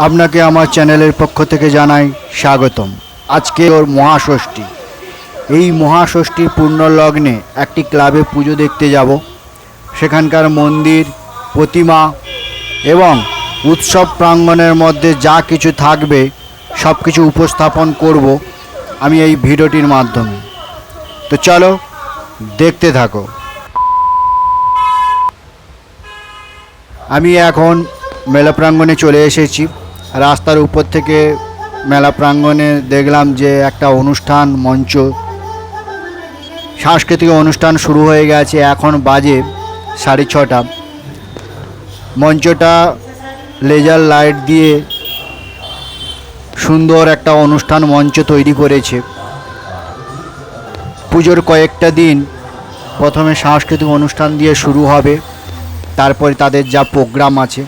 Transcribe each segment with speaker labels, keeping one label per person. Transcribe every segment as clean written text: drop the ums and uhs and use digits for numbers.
Speaker 1: আপনাকে আমার চ্যানেলের পক্ষ থেকে জানাই স্বাগতম। আজকে ওর মহাষষ্ঠী। এই মহাষষ্ঠীর পূর্ণ লগ্নে একটি ক্লাবে পুজো দেখতে যাব। সেখানকার মন্দির, প্রতিমা এবং উৎসব প্রাঙ্গণের মধ্যে যা কিছু থাকবে সব কিছু উপস্থাপন করব আমি এই ভিডিওটির মাধ্যমে। তো চলো দেখতে থাকো। আমি এখন মেলা প্রাঙ্গণে চলে এসেছি। রাস্তার উপর থেকে মেলা প্রাঙ্গণে দেখলাম যে একটা অনুষ্ঠান মঞ্চ, সাংস্কৃতিক অনুষ্ঠান শুরু হয়ে গেছে। এখন বাজে 6:30। মঞ্চটা লেজার লাইট দিয়ে সুন্দর একটা অনুষ্ঠান মঞ্চ তৈরি করেছে। পুজোর কয়েকটা দিন প্রথমে সাংস্কৃতিক অনুষ্ঠান দিয়ে শুরু হবে, তারপরে তাদের যা প্রোগ্রাম আছে।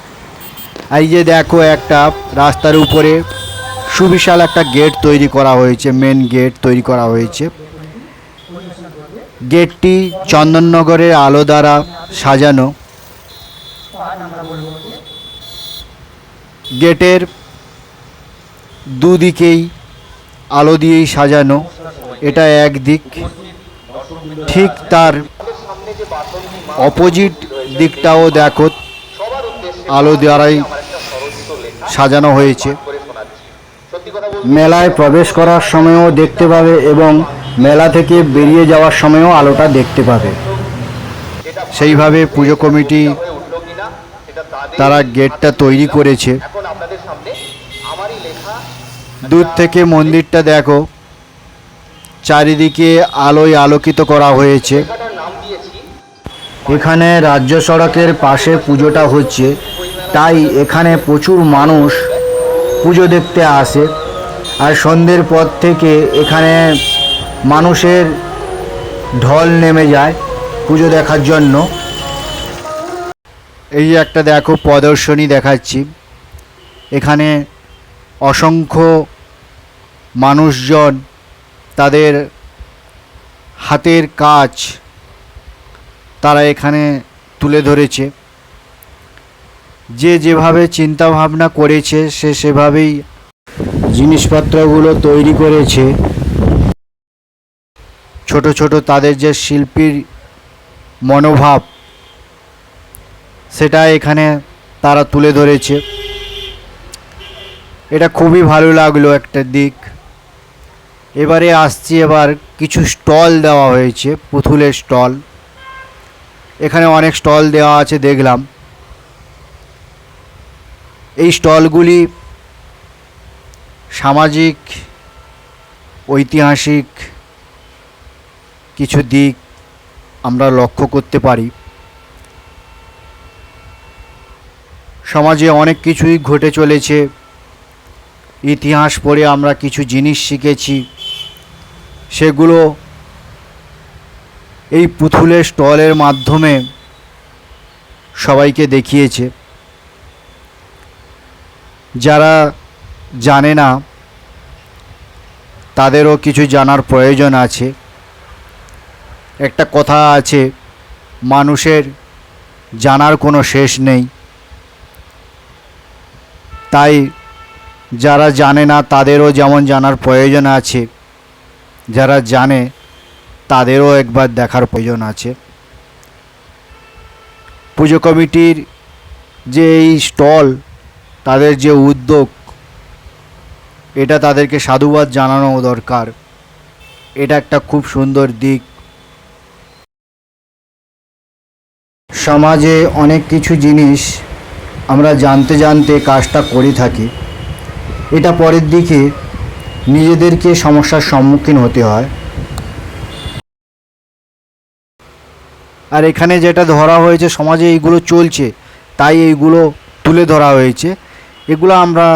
Speaker 1: এই যে দেখো, একটা রাস্তার উপরে সুবিশাল একটা গেট তৈরি করা হয়েছে, মেন গেট তৈরি করা হয়েছে। গেটটি চন্দননগরের আলো দ্বারা সাজানো। গেটের দুদিকেই আলো দিয়েই সাজানো। এটা একদিক। ঠিক তার অপোজিট দিকটাও দেখো, আলো দ্বারাই সাজানো হয়েছে। মেলায় প্রবেশ করার সময়ও দেখতে পাবে এবং মেলা থেকে বেরিয়ে যাওয়ার সময়ও আলোটা দেখতে পাবে। সেইভাবে পুজো কমিটি তারা গেটটা তৈরি করেছে। দূর থেকে মন্দিরটা দেখো, চারিদিকে আলোয় আলোকিত করা হয়েছে। এখানে রাজ্য সড়কের পাশে পুজোটা হচ্ছে, তাই এখানে প্রচুর মানুষ পুজো দেখতে আসে। আর সন্ধ্যের পর থেকে এখানে মানুষের ঢল নেমে যায় পুজো দেখার জন্য। এই একটা দেখো প্রদর্শনী দেখাচ্ছি। এখানে অসংখ্য মানুষজন তাদের হাতের কাজ তারা এখানে তুলে ধরেছে। যে যেভাবে চিন্তা ভাবনা করেছে সে সেভাবেই জিনিসপত্রগুলো তৈরি করেছে। ছোট ছোট তাদের যে শিল্পীর মনোভাব সেটা এখানে তারা তুলে ধরেছে। এটা খুবই ভালো লাগলো একটা দিক। এবারে আসছি, এবার কিছু স্টল দেওয়া হয়েছে, পুতুলের স্টল। এখানে অনেক স্টল দেওয়া আছে দেখলাম। এই স্টলগুলি সামাজিক, ঐতিহাসিক কিছু দিক আমরা লক্ষ্য করতে পারি। সমাজে অনেক কিছুই ঘটে চলেছে। ইতিহাস পড়ে আমরা কিছু জিনিস শিখেছি, সেগুলো এই পুতুলের স্টলের মাধ্যমে সবাইকে দেখিয়েছে। যারা জানে না তাদেরও কিছু জানার প্রয়োজন আছে। একটা কথা আছে, মানুষের জানার কোনো শেষ নেই। তাই যারা জানে না তাদেরও যেমন জানার প্রয়োজন আছে, যারা জানে তাদেরও একবার দেখার প্রয়োজন আছে। পুজো কমিটির যে এই স্টল, তাদের যে উদ্যোগ, এটা তাদেরকে সাধুবাদ জানানো দরকার। এটা একটা খুব সুন্দর দিক। সমাজে অনেক কিছু জিনিস আমরা জানতে জানতে কাজটা করে থাকি। এটা পরের দিকে নিজেদেরকে সমস্যার সম্মুখীন হতে হয়। আর এখানে যেটা ধরা হয়েছে, সমাজে এইগুলো চলছে তাই এইগুলো তুলে ধরা হয়েছে। এগুলো আমরা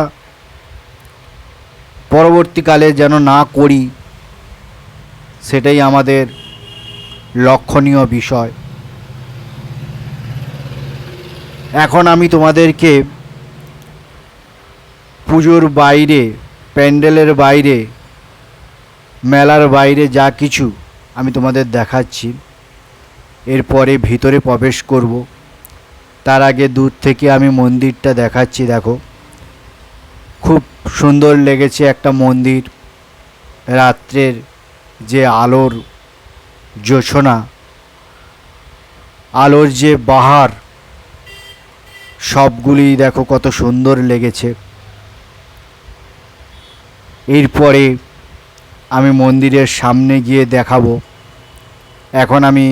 Speaker 1: পরবর্তীকালে যেন না করি, সেটাই আমাদের লক্ষণীয় বিষয়। এখন আমি তোমাদেরকে পুজোর বাইরে, প্যান্ডেলের বাইরে, মেলার বাইরে যা কিছু আমি তোমাদের দেখাচ্ছি। এরপরে ভিতরে প্রবেশ করব। তার আগে দূর থেকে আমি মন্দিরটা দেখাচ্ছি। দেখো, সুন্দর লেগেছে একটা মন্দির। রাত্রের যে আলোর জোছনা, আলোর যে বাহার, সবগুলি দেখো কত সুন্দর লেগেছে। এরপরে আমি মন্দিরের সামনে গিয়ে দেখাবো। এখন আমি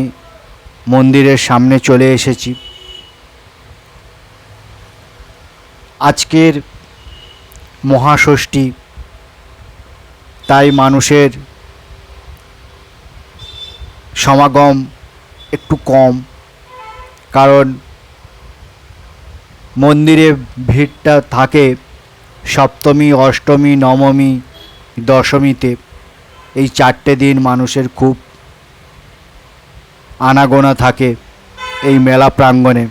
Speaker 1: মন্দিরের সামনে চলে এসেছি। আজকের মহাষষ্ঠী, তাই মানুষের সমাগম একটু কম, কারণ মন্দিরে ভিড়টা থাকে সপ্তমী, অষ্টমী, নবমী, দশমীতে। এই 4টে দিন মানুষের খুব আনাগোনা থাকে এই মেলা প্রাঙ্গণে।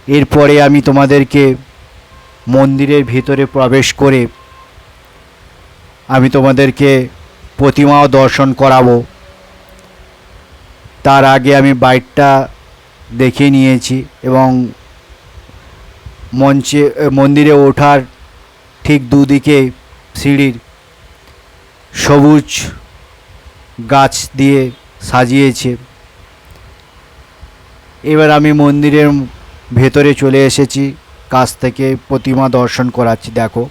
Speaker 1: এরপরে আমি তোমাদেরকে মন্দিরের ভিতরে প্রবেশ করে আমি তোমাদেরকে প্রতিমাও দর্শন করাবো। তার আগে আমি বাইরটা দেখে নিয়েছি এবং মন্দিরে ওঠার ঠিক দুদিকে সিঁড়ির সবুজ গাছ দিয়ে সাজিয়েছে। এবার আমি মন্দিরের ভেতরে চলে এসেছি, কাছ থেকে প্রতিমা দর্শন করাচ্ছি। দেখো,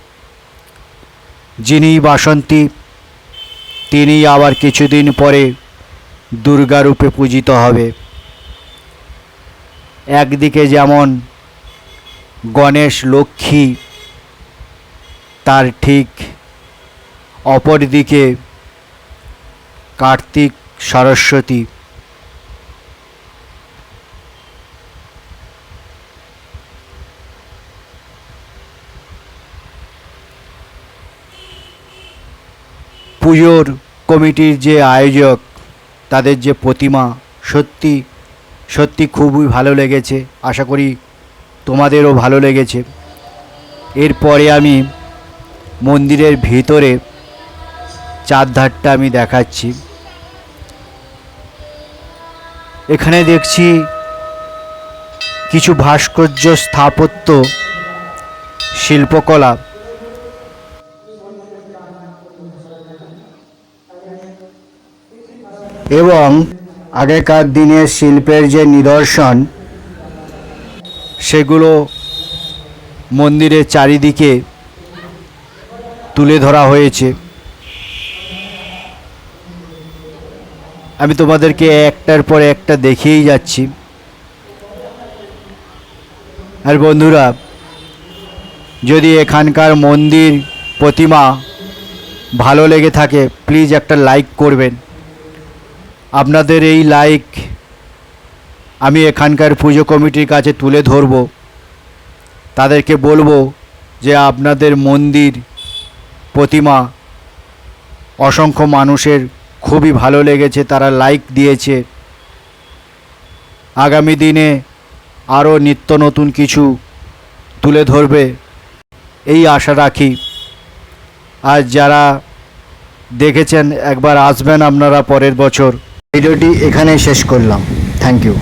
Speaker 1: যিনি বাসন্তী তিনি আবার কিছুদিন পরে দুর্গা রূপে পূজিত হবে। একদিকে যেমন গণেশ, লক্ষ্মী, তার ঠিক অপর দিকে কার্তিক, সরস্বতী। পুজোর কমিটির যে আয়োজক, তাদের যে প্রতিমা, সত্যি সত্যি খুবই ভালো লেগেছে। আশা করি তোমাদেরও ভালো লেগেছে। এরপরে আমি মন্দিরের ভিতরে চারধারটা আমি দেখাচ্ছি। এখানে দেখছি কিছু ভাস্কর্য, স্থাপত্য, শিল্পকলা। এবং আগেকার দিনের শিল্পের যে নিদর্শন, সেগুলো মন্দিরের চারিদিকে তুলে ধরা হয়েছে। আমি তোমাদেরকে একটার পর একটা দেখিয়েই যাচ্ছি। আর বন্ধুরা, যদি এখানকার মন্দির, প্রতিমা ভালো লেগে থাকে, প্লিজ একটা লাইক করবেন। আপনাদের এই লাইক আমি এখানকার পুজো কমিটির কাছে তুলে ধরব। তাদেরকে বলবো যে আপনাদের মন্দির, প্রতিমা অসংখ্য মানুষের খুবই ভালো লেগেছে, তারা লাইক দিয়েছে। আগামী দিনে আরও নিত্য নতুন কিছু তুলে ধরবে এই আশা রাখি। আর যারা দেখেছেন, একবার আসবেন আপনারা পরের বছর। ভিডিওটি এখানেই শেষ করলাম। Thank you.